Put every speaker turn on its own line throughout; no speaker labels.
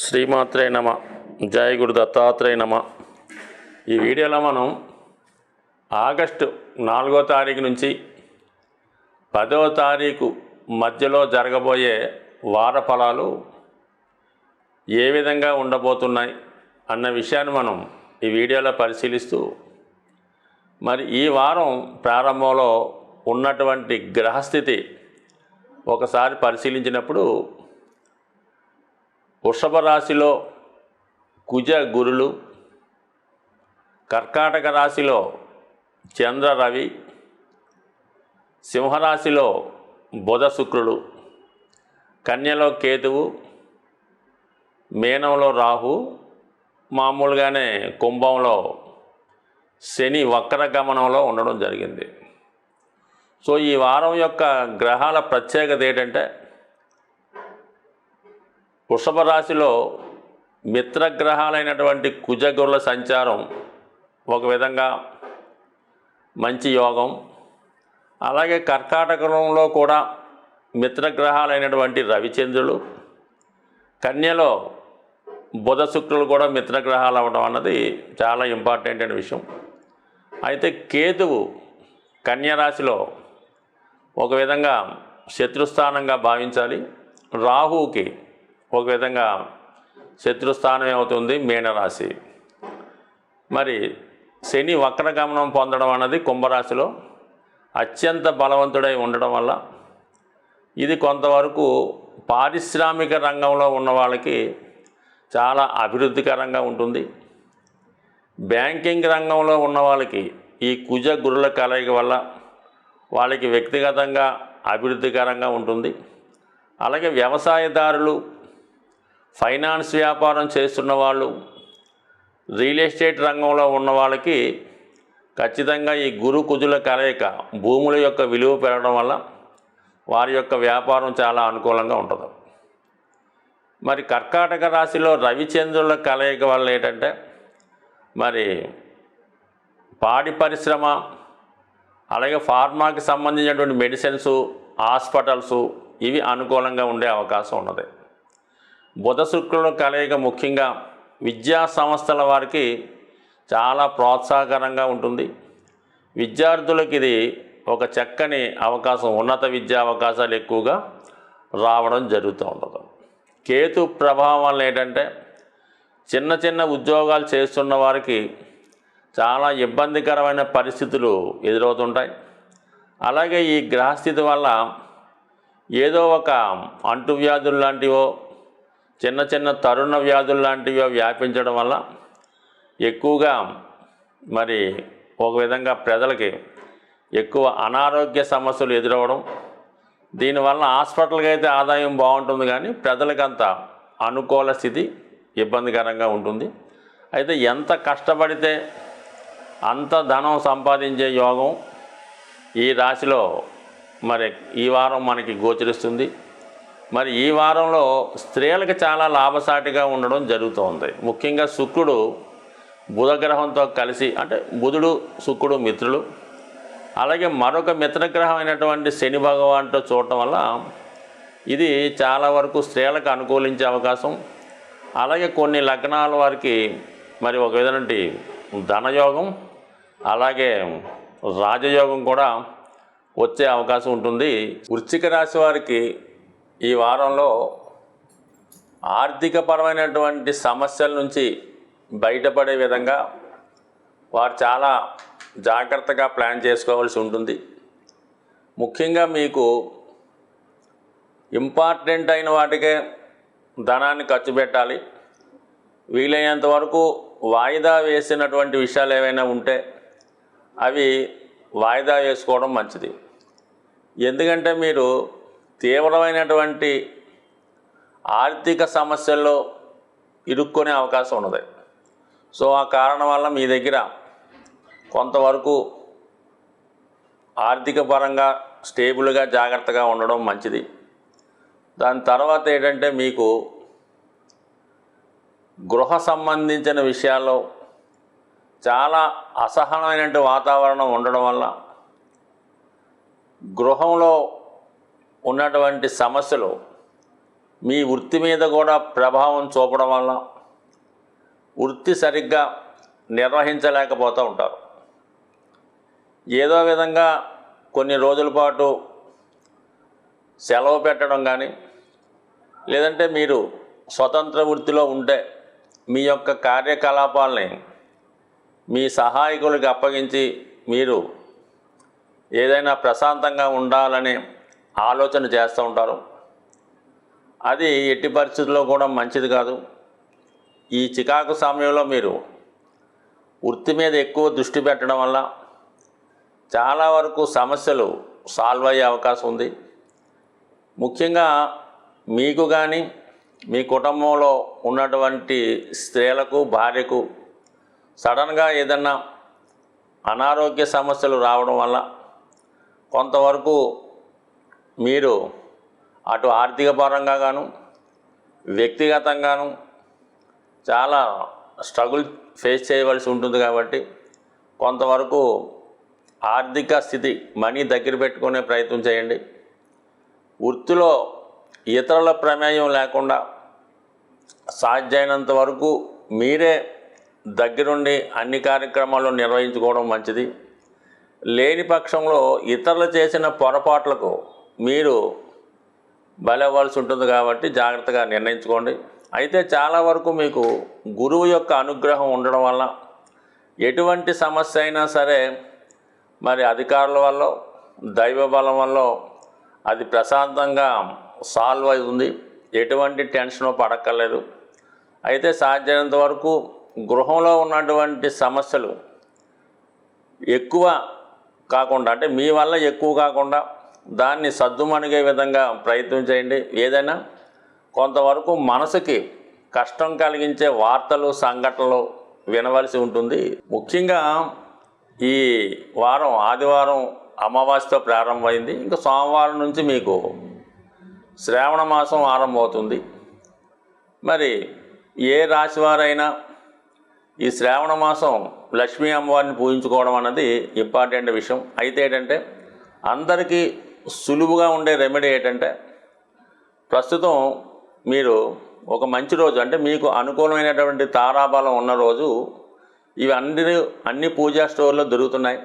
శ్రీమాత్రే నమ. జయ గురు దత్తాత్రేయ నమ. ఈ వీడియోలో మనం ఆగస్టు 4వ తారీఖు నుంచి 10వ తారీఖు మధ్యలో జరగబోయే వార ఫలాలు ఏ విధంగా ఉండబోతున్నాయి అన్న విషయాన్ని మనం ఈ వీడియోలో పరిశీలిస్తూ, మరి ఈ వారం ప్రారంభంలో ఉన్నటువంటి గ్రహస్థితి ఒకసారి పరిశీలించినప్పుడు వృషభ రాశిలో కుజ గురులు, కర్కాటక రాశిలో చంద్ర రవి, సింహరాశిలో బుధ శుక్రుడు, కన్యలో కేతువు, మీనంలో రాహు, మామూలుగానే కుంభంలో శని వక్ర గమనంలో ఉండడం జరిగింది. సో ఈ వారం యొక్క గ్రహాల ప్రత్యేకత ఏంటంటే, వృషభ రాశిలో మిత్రగ్రహాలైనటువంటి కుజగురుల సంచారం ఒక విధంగా మంచి యోగం. అలాగే కర్కాటకంలో కూడా మిత్రగ్రహాలైనటువంటి రవిచంద్రులు, కన్యలో బుధ శుక్రులు కూడా మిత్రగ్రహాలు అవ్వడం అన్నది చాలా ఇంపార్టెంట్ అయిన విషయం. అయితే కేతువు కన్యరాశిలో ఒక విధంగా శత్రుస్థానంగా భావించాలి. రాహువుకి ఒక విధంగా శత్రుస్థానం ఏమవుతుంది, మీనరాశి. మరి శని వక్రగమనం పొందడం అన్నది కుంభరాశిలో అత్యంత బలవంతుడై ఉండడం వల్ల ఇది కొంతవరకు పారిశ్రామిక రంగంలో ఉన్న వాళ్ళకి చాలా అభివృద్ధికరంగా ఉంటుంది. బ్యాంకింగ్ రంగంలో ఉన్న వాళ్ళకి ఈ కుజ గురుల కలయిక వల్ల వాళ్ళకి వ్యక్తిగతంగా అభివృద్ధికరంగా ఉంటుంది. అలాగే వ్యవసాయదారులు, ఫైనాన్స్ వ్యాపారం చేస్తున్న వాళ్ళు, రియల్ ఎస్టేట్ రంగంలో ఉన్న వాళ్ళకి ఖచ్చితంగా ఈ గురు కుజుల కలయిక భూముల యొక్క విలువ పెరగడం వల్ల వారి యొక్క వ్యాపారం చాలా అనుకూలంగా ఉంటుంది. మరి కర్కాటక రాశిలో రవిచంద్రుల కలయిక వల్ల ఏంటంటే, మరి పాడి పరిశ్రమ, అలాగే ఫార్మాకి సంబంధించినటువంటి మెడిసిన్స్, హాస్పిటల్స్ ఇవి అనుకూలంగా ఉండే అవకాశం ఉన్నది. బుధ శుక్రుల కలయిక ముఖ్యంగా విద్యా సంస్థల వారికి చాలా ప్రోత్సాహకరంగా ఉంటుంది. విద్యార్థులకు ఇది ఒక చక్కని అవకాశం, ఉన్నత విద్యా అవకాశాలు ఎక్కువగా రావడం జరుగుతూ ఉంటుంది. కేతు ప్రభావం వల్ల ఏంటంటే, చిన్న చిన్న ఉద్యోగాలు చేస్తున్న వారికి చాలా ఇబ్బందికరమైన పరిస్థితులు ఎదురవుతుంటాయి. అలాగే ఈ గ్రహస్థితి వల్ల ఏదో ఒక అంటువ్యాధులు లాంటివో, చిన్న చిన్న తరుణ వ్యాధులు లాంటివి వ్యాపించడం వల్ల ఎక్కువగా మరి ఒక విధంగా ప్రజలకి ఎక్కువ అనారోగ్య సమస్యలు ఎదురవ్వడం. దీనివల్ల హాస్పిటల్కి అయితే ఆదాయం బాగుంటుంది, కానీ ప్రజలకంత అనుకూల స్థితి ఇబ్బందికరంగా ఉంటుంది. అయితే ఎంత కష్టపడితే అంత ధనం సంపాదించే యోగం ఈ రాశిలో మరి ఈ వారం మనకి గోచరిస్తుంది. మరి ఈ వారంలో స్త్రీలకు చాలా లాభసాటిగా ఉండడం జరుగుతుంది. ముఖ్యంగా శుక్రుడు బుధగ్రహంతో కలిసి, అంటే బుధుడు శుక్రుడు మిత్రులు, అలాగే మరొక మిత్రగ్రహం అయినటువంటి శని భగవాన్తో చూడటం వల్ల ఇది చాలా వరకు స్త్రీలకు అనుకూలించే అవకాశం. అలాగే కొన్ని లగ్నాల వారికి మరి ఒక విధంటి ధనయోగం, అలాగే రాజయోగం కూడా వచ్చే అవకాశం ఉంటుంది. వృశ్చిక రాశి వారికి ఈ వారంలో ఆర్థికపరమైనటువంటి సమస్యల నుంచి బయటపడే విధంగా వారు చాలా జాగ్రత్తగా ప్లాన్ చేసుకోవాల్సి ఉంటుంది. ముఖ్యంగా మీకు ఇంపార్టెంట్ అయిన వాటికే ధనాన్ని ఖర్చు పెట్టాలి. వీలైనంత వరకు వాయిదా వేసినటువంటి విషయాలు ఏవైనా ఉంటే అవి వాయిదా వేసుకోవడం మంచిది. ఎందుకంటే మీరు తీవ్రమైనటువంటి ఆర్థిక సమస్యల్లో ఇరుక్కునే అవకాశం ఉన్నది. సో ఆ కారణం వల్ల మీ దగ్గర కొంతవరకు ఆర్థిక పరంగా స్టేబుల్గా జాగ్రత్తగా ఉండడం మంచిది. దాని తర్వాత ఏంటంటే, మీకు గృహ సంబంధించిన విషయాల్లో చాలా అసహనమైనటువంటి వాతావరణం ఉండడం వల్ల గృహంలో ఉన్నటువంటి సమస్యలు మీ వృత్తి మీద కూడా ప్రభావం చూపడం వల్ల వృత్తి సరిగ్గా నిర్వహించలేకపోతూ ఉంటారు. ఏదో విధంగా కొన్ని రోజుల పాటు సెలవు పెట్టడం కానీ, లేదంటే మీరు స్వతంత్ర వృత్తిలో ఉంటే మీ యొక్క కార్యకలాపాలని మీ సహాయకులకి అప్పగించి మీరు ఏదైనా ప్రశాంతంగా ఉండాలని ఆలోచన చేస్తూ ఉంటారు. అది ఎట్టి పరిస్థితుల్లో కూడా మంచిది కాదు. ఈ చికాకు సమయంలో మీరు వృత్తి మీద ఎక్కువ దృష్టి పెట్టడం వల్ల చాలా వరకు సమస్యలు సాల్వ్ అయ్యే అవకాశం ఉంది. ముఖ్యంగా మీకు కానీ మీ కుటుంబంలో ఉన్నటువంటి స్త్రీలకు, భార్యకు సడన్గా ఏదన్నా అనారోగ్య సమస్యలు రావడం వల్ల కొంతవరకు మీరు అటు ఆర్థిక పరంగా గాను వ్యక్తిగతంగాను చాలా స్ట్రగుల్ ఫేస్ చేయవలసి ఉంటుంది. కాబట్టి కొంతవరకు ఆర్థిక స్థితి మనీ దగ్గర పెట్టుకునే ప్రయత్నం చేయండి. వృత్తిలో ఇతరుల ప్రమేయం లేకుండా సాధ్యమైనంత వరకు మీరే దగ్గరుండి అన్ని కార్యక్రమాలు నిర్వహించుకోవడం మంచిది. లేని పక్షంలో ఇతరులు చేసిన పొరపాట్లకు మీరు బలవ్వాల్సి ఉంటుంది. కాబట్టి జాగ్రత్తగా నిర్ణయించుకోండి. అయితే చాలా వరకు మీకు గురువు యొక్క అనుగ్రహం ఉండడం వల్ల ఎటువంటి సమస్య అయినా సరే మరి అధికారుల వల్ల, దైవ బలం వల్ల అది ప్రశాంతంగా సాల్వ్ అవుతుంది. ఎటువంటి టెన్షన్ పడక్కర్లేదు. అయితే సాధ్యమైనంత వరకు గృహంలో ఉన్నటువంటి సమస్యలు ఎక్కువ కాకుండా, అంటే మీ వల్ల ఎక్కువ కాకుండా దాన్ని సద్దుమణిగే విధంగా ప్రయత్నం చేయండి. ఏదైనా కొంతవరకు మనసుకి కష్టం కలిగించే వార్తలు, సంఘటనలు వినవలసి ఉంటుంది. ముఖ్యంగా ఈ వారం ఆదివారం అమావాస్యతో ప్రారంభమైంది. ఇంకా సోమవారం నుంచి మీకు శ్రావణ మాసం ఆరంభమవుతుంది. మరి ఏ రాశివారైనా ఈ శ్రావణ మాసం లక్ష్మీ అమ్మవారిని పూజించుకోవడం అన్నది ఇంపార్టెంట్ విషయం. అయితే ఏంటంటే అందరికీ సులువుగా ఉండే రెమెడీ ఏంటంటే ప్రస్తుతం మీరు ఒక మంచి రోజు, అంటే మీకు అనుకూలమైనటువంటి తారాబలం ఉన్న రోజు ఇవి అన్ని పూజా స్టోర్లో దొరుకుతున్నాయి.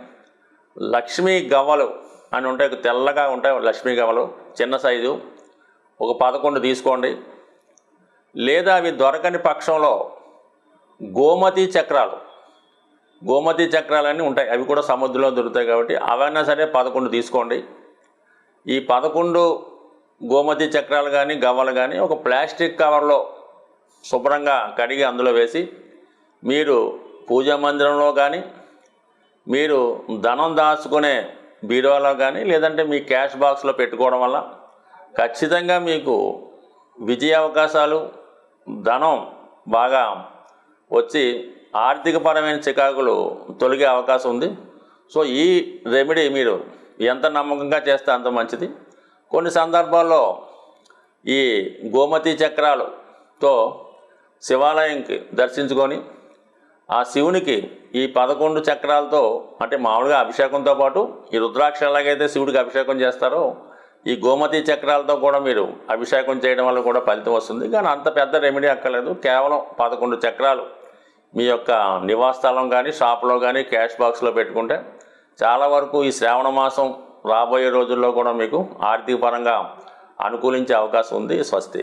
లక్ష్మీ గవ్వలు అని ఉంటాయి, తెల్లగా ఉంటాయి లక్ష్మీ గవ్వలు, చిన్న సైజు ఒక 11 తీసుకోండి. లేదా అవి దొరకని పక్షంలో గోమతి చక్రాలన్నీ ఉంటాయి, అవి కూడా సముద్రంలో దొరుకుతాయి. కాబట్టి అవైనా సరే 11 తీసుకోండి. ఈ 11 గోమతి చక్రాలు కానీ గవ్వలు కానీ ఒక ప్లాస్టిక్ కవర్లో శుభ్రంగా కడిగి అందులో వేసి మీరు పూజా మందిరంలో కానీ, మీరు ధనం దాచుకునే బీరువాలో కానీ, లేదంటే మీ క్యాష్ బాక్స్లో పెట్టుకోవడం వల్ల ఖచ్చితంగా మీకు విజయ అవకాశాలు, ధనం బాగా వచ్చి ఆర్థికపరమైన చికాకులు తొలగే అవకాశం ఉంది. సో ఈ రెమెడీ మీరు ఎంత నమ్మకంగా చేస్తే అంత మంచిది. కొన్ని సందర్భాల్లో ఈ గోమతి చక్రాలతో శివాలయంకి దర్శించుకొని ఆ శివునికి ఈ 11 చక్రాలతో, అంటే మామూలుగా అభిషేకంతో పాటు ఈ రుద్రాక్ష ఎలాగైతే శివుడికి అభిషేకం చేస్తారో ఈ గోమతి చక్రాలతో కూడా మీరు అభిషేకం చేయడం వల్ల కూడా ఫలితం వస్తుంది. కానీ అంత పెద్ద రెమెడీ అక్కర్లేదు. కేవలం 11 చక్రాలు మీ యొక్క నివాస స్థలం కానీ, షాప్లో కానీ, క్యాష్ బాక్స్లో పెట్టుకుంటే చాలా వరకు ఈ శ్రావణ మాసం రాబోయే రోజుల్లో కూడా మీకు ఆర్థిక పరంగా అనుకూలించే అవకాశం ఉంది. స్వస్తి.